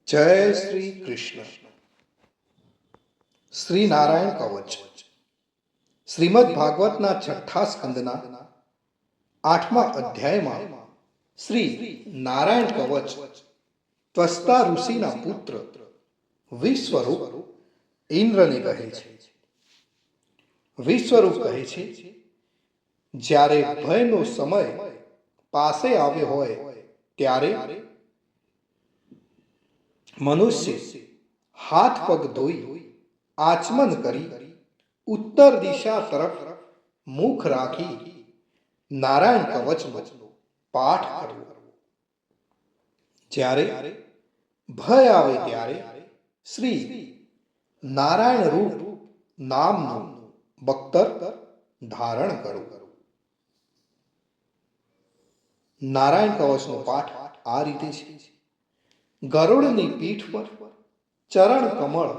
જય શ્રી કૃષ્ણ. શ્રી નારાયણ કવચ. શ્રીમદ ભાગવતના છઠ્ઠા સ્કંદના 8મા અધ્યાયમાં શ્રી નારાયણ કવચ ત્વષ્ટા ઋષિના પુત્ર વિશ્વરૂપ ઇન્દ્રને કહે છે. વિશ્વરૂપ કહે છે, જ્યારે ભયનો સમય પાસે આવ્યો હોય ત્યારે મનુષ્ય હાથ પગ ધોઈ આચમન કરી ઉત્તર દિશા તરફ મુખ રાખી નારાયણ કવચનો પાઠ કરવો. જ્યારે ભય આવે ત્યારે શ્રી નારાયણ રૂપ નામનું બખ્તર ધારણ કરવું. નારાયણ કવચનો પાઠ આ રીતે છે. ગરુડની પીઠ પર ચરણ કમળ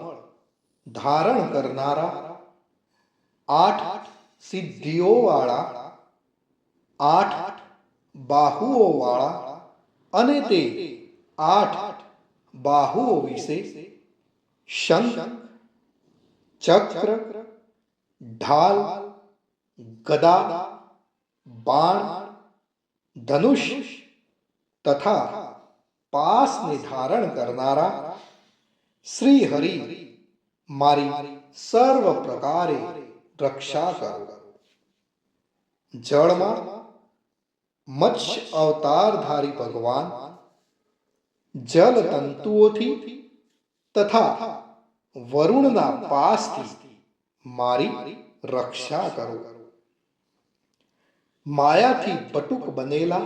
ધારણ કરનારા, 8 સિદ્ધિઓ વાળા, 8 બાહુઓ વાળા અને તે 8 બાહુઓ વિશે શંખ, ચક્ર, ઢાલ, ગદા, બાણ, ધનુષ તથા પાસને ધારણ કરનારા શ્રી હરિ મારી સર્વ પ્રકારે રક્ષા કરો. જળમાં મત્સ્ય અવતારધારી ભગવાન જલ તંતુઓથી તથા વરુણના પાસથી મારી રક્ષા કરો. માયાથી બટુક બનેલા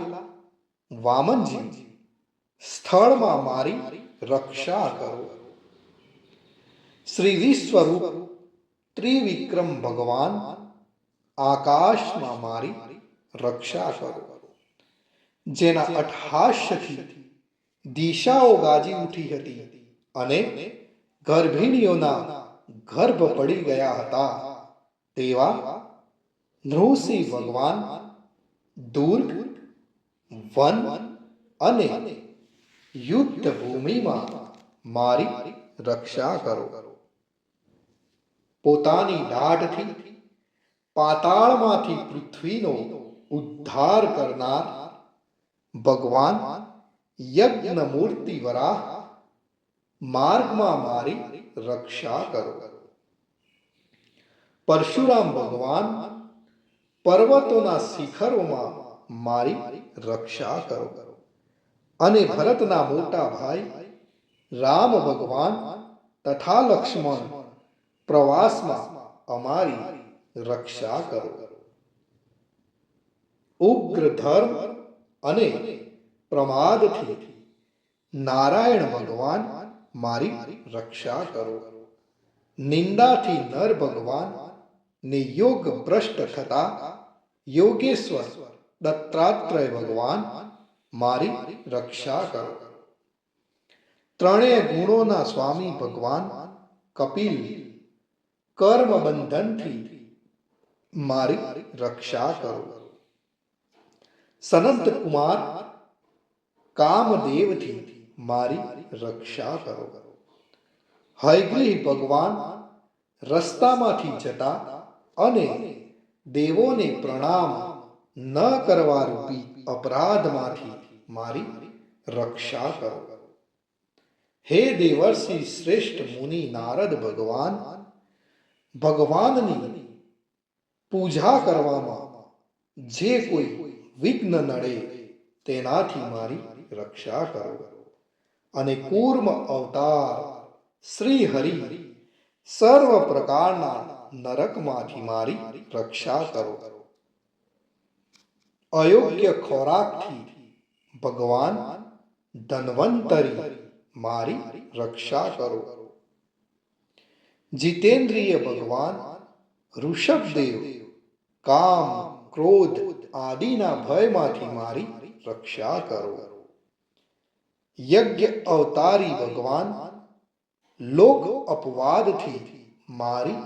વામનજી સ્થળમાં મારી રક્ષા કરો. શ્રી વિશ્વરૂપ ત્રિવિક્રમ ભગવાન આકાશમાં મારી રક્ષા કરો. જેના અટ્ટહાસ્યથી દિશાઓ ગાજી ઉઠી હતી અને ગર્ભિણીઓના ગર્ભ પડી ગયા હતા તેવા નૃસિંહ ભગવાન દુર્ગ, વન અને યુદ્ધ ભૂમિમાં મારી રક્ષા કરો. પોતાની દાઢથી પાતાળમાંથી પૃથ્વીનો ઉદ્ધાર કરનાર ભગવાન યજ્ઞ મૂર્તિ વરાહ માર્ગમાં મારી રક્ષા કરો. પરશુરામ ભગવાન પર્વતોના શિખરોમાં મારી રક્ષા કરો. અને ભરતના મોટા ભાઈ રામ ભગવાન તથા લક્ષ્મણ પ્રવાસમાં અમારી રક્ષા કરો. ઉગ્ર ધર્મ અને પ્રમાદથી નારાયણ ભગવાન મારી રક્ષા કરો. નિંદાથી નર ભગવાન ને યોગ ભ્રષ્ટ થતા યોગેશ્વર દત્તાત્રેય ભગવાન મારી રક્ષા કરો. ત્રણેય ગુણોના સ્વામી ભગવાન કપિલ કર્મ બંધનથી મારી રક્ષા કરો. સનત કુમાર કામદેવથી મારી રક્ષા કરો. હયગ્રીવ ભગવાન રસ્તામાંથી જતા અને દેવોને પ્રણામ ન કરવા રૂપી અપરાધમાંથી મારી રક્ષા કરો. હે દેવર્ષિ શ્રેષ્ઠ મુનિ નારદ ભગવાન, ભગવાનની પૂજા કરવામાં જે કોઈ વિઘ્ન નડે તેનાથી મારી રક્ષા કરો. અને કૂર્મ અવતાર શ્રી હરિ સર્વ પ્રકારના નરકમાંથી મારી રક્ષા કરો. અયોગ્ય ખોરાકથી ભગવાન ધન્વંતરી મારી રક્ષા કરો. જીતેન્દ્રિય ભગવાન ઋષભદેવ કામ, ક્રોધ આદિના ભયમાંથી મારી રક્ષા કરો. યજ્ઞ અવતારી ભગવાન લોક અપવાદથી મારી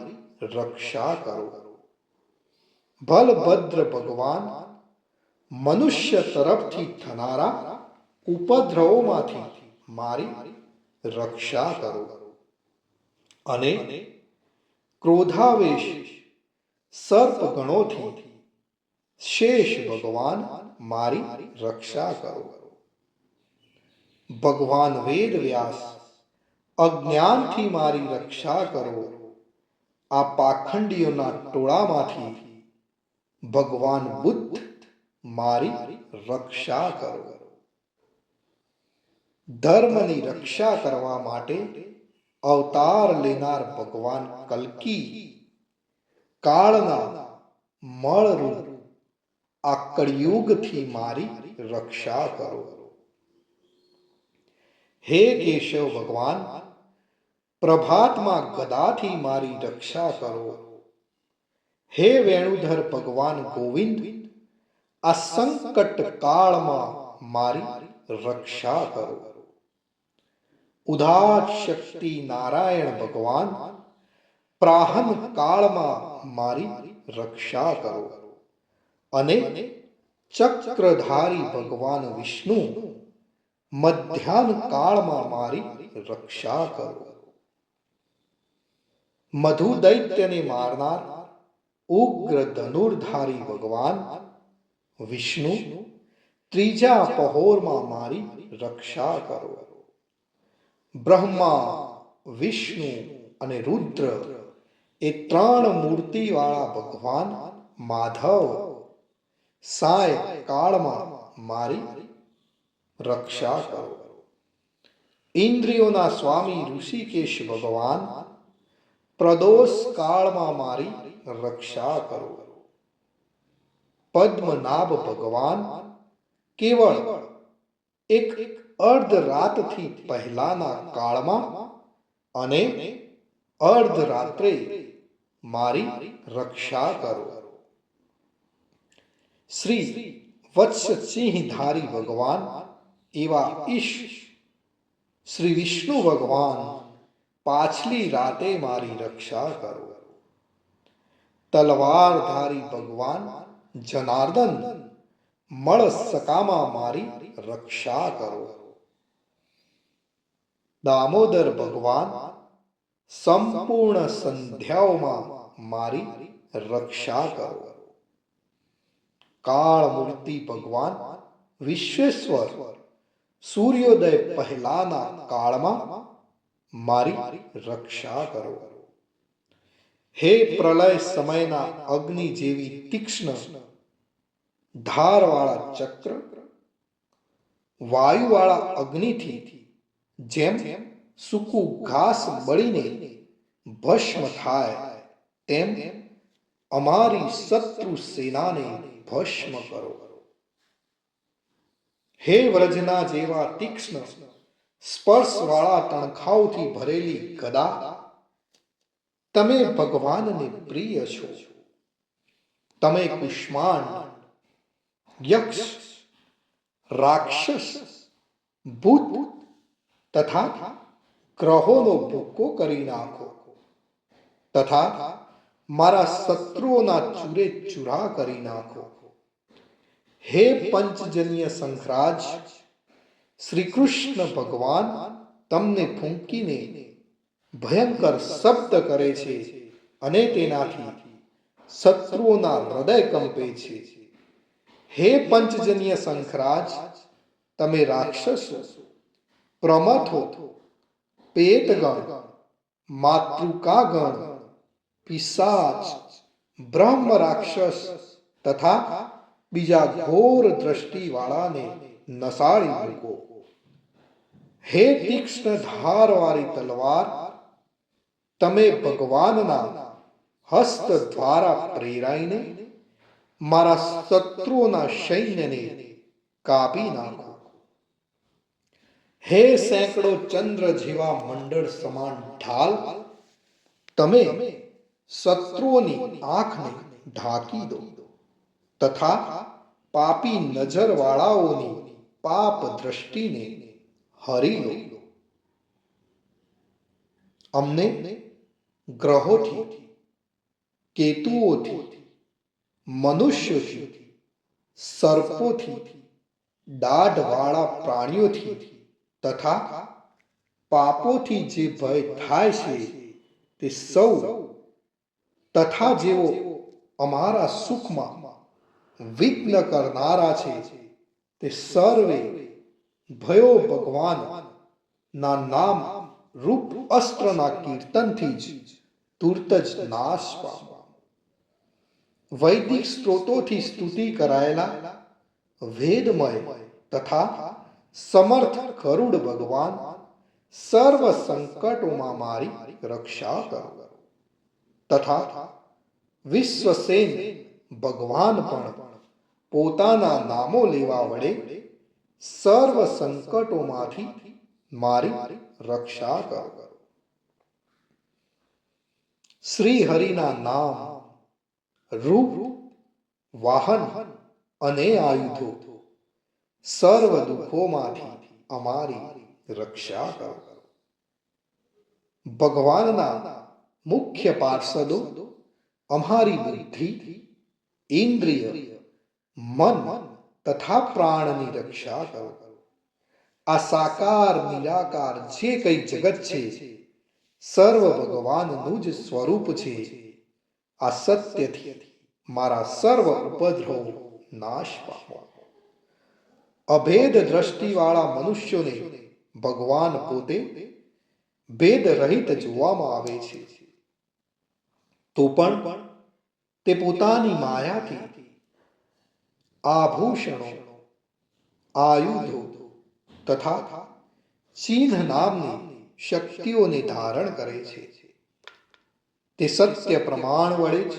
રક્ષા કરો. બલભદ્ર ભગવાન મનુષ્ય તરફથી થનારા ઉપદ્રવોમાંથી મારી રક્ષા કરો. અને ક્રોધાવેશ સર્પ ગણોથી શેષ ભગવાન મારી રક્ષા કરો. ભગવાન વેદ વ્યાસ અજ્ઞાનથી મારી રક્ષા કરો. આ પાખંડીઓના ટોળામાંથી ભગવાન બુદ્ધ મારી રક્ષા કરો. ધર્મની રક્ષા કરવા માટે અવતાર લેનાર ભગવાન કલ્કી કાળના મળરૂપ આ કળિયુગથી મારી રક્ષા કરો. હે કેશવ ભગવાન, પ્રભાતમાં ગદાથી મારી રક્ષા કરો. હે વેણુધર ભગવાન ગોવિંદ, આ સંકટ કાળમાં મારી રક્ષા કરો. ઉદાર શક્તિ નારાયણ ભગવાન, પ્રાહન કાળમાં મારી રક્ષા કરો. અને ચક્રધારી ભગવાન વિષ્ણુ, મધ્યાહ્ન કાળમાં મારી રક્ષા કરો. મધુ દૈત્યને મારનાર ઉગ્ર ધનુર્ધારી ભગવાન વિષ્ણુ, ત્રીજા પહોરમાં મારી રક્ષા કરો. બ્રહ્મા, વિષ્ણુ અને રુદ્ર એ ત્રણ મૂર્તિવાળા ભગવાન માધવ સાય કાળમાં મારી રક્ષા કરો. ઇન્દ્રિયોના સ્વામી ઋષિકેશ ભગવાન પ્રદોષ કાળમાં મારી રક્ષા કરો. પદ્મનાભ ભગવાન કેવળ એક અર્ધ રાતથી પહેલાના કાળમાં અને અર્ધ રાત્રે મારી રક્ષા કરો. શ્રી વત્સસિંહધારી ભગવાન એવા ઈશ શ્રી વિષ્ણુ ભગવાન પાછલી રાતે મારી રક્ષા કરો. તલવારધારી ભગવાન જનાર્દન મળસકામાં મારી રક્ષા કરો. દામોદર ભગવાન સંપૂર્ણ સંધ્યાઓમાં મારી રક્ષા કરો. કાળમૂર્તિ ભગવાન વિશ્વેશ્વર સૂર્યોદય પહેલાના કાળમાં મારી રક્ષા કરો. હે પ્રલય સમયના અગ્નિ જેવી તીક્ષ્ણ ધારવાળા ચક્ર, વાયુવાળા અગ્નિથી જેમ સૂકું ઘાસ બળીને ભસ્મ થાય તેમ અમારી શત્રુ સેનાને ભસ્મ કરો. હે વ્રજના જેવા તીક્ષ્ણ સ્પર્શવાળા તણખાઓથી ભરેલી ગદા, તમે ભગવાનને પ્રિય છો. તમે કુષ્માંડ, યક્ષ, રાક્ષસ, ભૂત તથા ગ્રહોનો ભૂક્કો કરી નાખો તથા મારા શત્રુઓના ચૂરે ચૂરા કરી નાખો. હે પંચજન્ય શંખરાજ, શ્રી કૃષ્ણ ભગવાન તમને ફૂંકીને ભયંકર શબ્દ કરે છે અને તેનાથી શત્રુઓના હૃદય કંપે છે. હે પંચજન્ય શંખરાજ, તમે રાક્ષસો, પ્રમથો, પેતગણ, માતૃકાગણ, પિશાચ, બ્રહ્મ રાક્ષસ તથા બીજા ઘોર દ્રષ્ટિવાળાને નસાડી મૂકો. હે તીક્ષ્ણ ધારવાળી તલવાર, તમે ભગવાનના હસ્ત દ્વારા પ્રેરાઈને મારા શત્રુઓના સૈન્યને કાપી નાખો. હે સેંકડો ચંદ્ર જેવા મંડળ સમાન ઢાલ, તમે શત્રુઓની આંખને ઢાંકી દો તથા પાપી નજરવાળાઓની પાપ દ્રષ્ટિને હરી લો. અમને ગ્રહોથી, કેતુઓથી, મનુષ્યોથી, સર્પોથી, દાઢવાળા પ્રાણીઓથી તથા પાપોથી જે ભય થાય છે તે સૌ તથા જેઓ અમારા સુખમાં વિઘ્ન કરનારા છે તે સર્વે ભયો ભગવાન ના નામ રૂપ અસ્ત્રના કીર્તનથી જ તુરત જ નાશ પામવા. વૈદિક સ્ત્રોતોથી સ્તુતિ કરાયેલા વેદમય તથા સમર્થ ગરુડ ભગવાન સર્વ સંકટોમાં મારી રક્ષા કરો. તથા વિશ્વસેન ભગવાન પણ પોતાના નામો લેવા વડે સર્વ સંકટોમાંથી મારી રક્ષા કરો. શ્રી હરિના નામ રૂપ વાહન અને આયુધો સર્વ દુઃખોમાંથી અમારી રક્ષા કરો. ભગવાનના મુખ્ય પાર્ષદો અમારી બુદ્ધિ, ઇન્દ્રિય, મન તથા પ્રાણની રક્ષા કરો. આ સાકાર નિરાકાર જે કંઈ જગત છે સર્વ ભગવાનનું જ સ્વરૂપ છે. આ સત્યથી મારા સર્વ ઉપદ્રવો નાશ પામવા. અભેદ દ્રષ્ટિવાળા મનુષ્યોને ભગવાન પોતે ભેદ રહિત જોવામાં આવે છે, તો પણ તે પોતાની માયાથી આભૂષણો, આયુધો તથા ચિહ્ન નામની શક્તિઓને ધારણ કરે છે. તે સત્ય પ્રમાણ વડે જ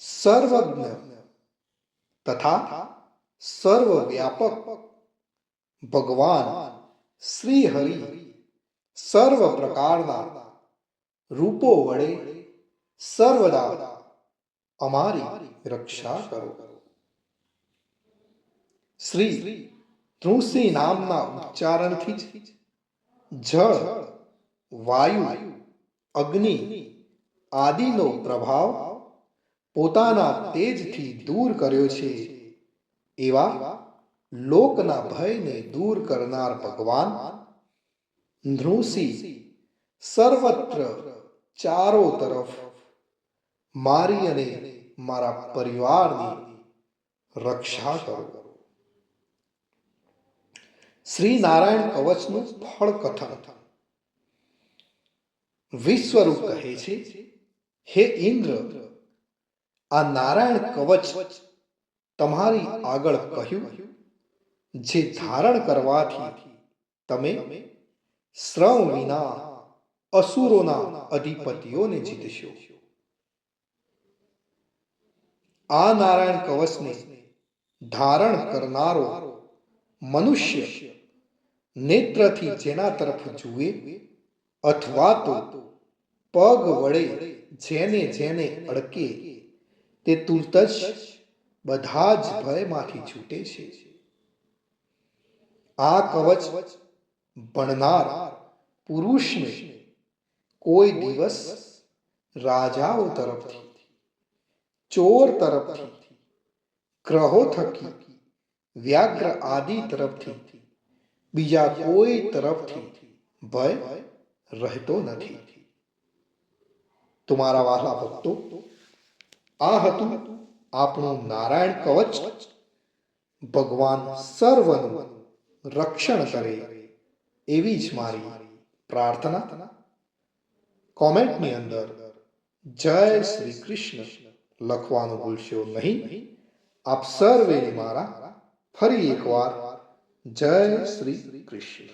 સર્વજ્ઞ તથા સર્વવ્યાપક ભગવાન શ્રી હરિ સર્વ પ્રકારના રૂપો વડે સર્વદા અમારી રક્ષા કરો. શ્રી ધ્રુસી નામના ઉચ્ચારણથી જ જળ, વાયુ, અગ્નિ આદિનો પ્રભાવ પોતાના તેજથી દૂર કર્યો છે. એવા લોકના ભયને દૂર કરનાર ભગવાન ધ્રુસી સર્વત્ર ચારો તરફ મારી અને મારા પરિવારની રક્ષા કરો. શ્રી નારાયણ કવચનું ફળ કથન. વિશ્વરૂપ કહે છે, હે ઇન્દ્ર, આ નારાયણ કવચ તમારી આગળ કહ્યું, જે ધારણ કરવાથી તમે શ્રમ વિના અસુરોના અધિપતિઓને જીતશો. આ નારાયણ કવચને ધારણ કરનારો મનુષ્ય નેત્રથી જેના તરફ જુએ અથવા તો પગ વડે જેને જેને અડકે તે તુરત જ બધા જ ભયમાંથી છૂટે છે. આ કવચ ભણનાર પુરુષને કોઈ દિવસ રાજાઓ તરફથી, ચોર તરફથી, ગ્રહો થકી, વ્યાઘ્ર આદિ તરફથી, બીજા કોઈ તરફથી ભય રહેતો નથી. તમારા વહાલા ભક્તો, આ હતું આપણું નારાયણ કવચ. ભગવાન સર્વનું રક્ષણ કરે એવી જ મારી પ્રાર્થના. કોમેન્ટની અંદર જય શ્રી કૃષ્ણ લખવાનું ભૂલશો નહીં. આપ સર્વેને મારા ફરી એકવાર જય શ્રી કૃષ્ણ.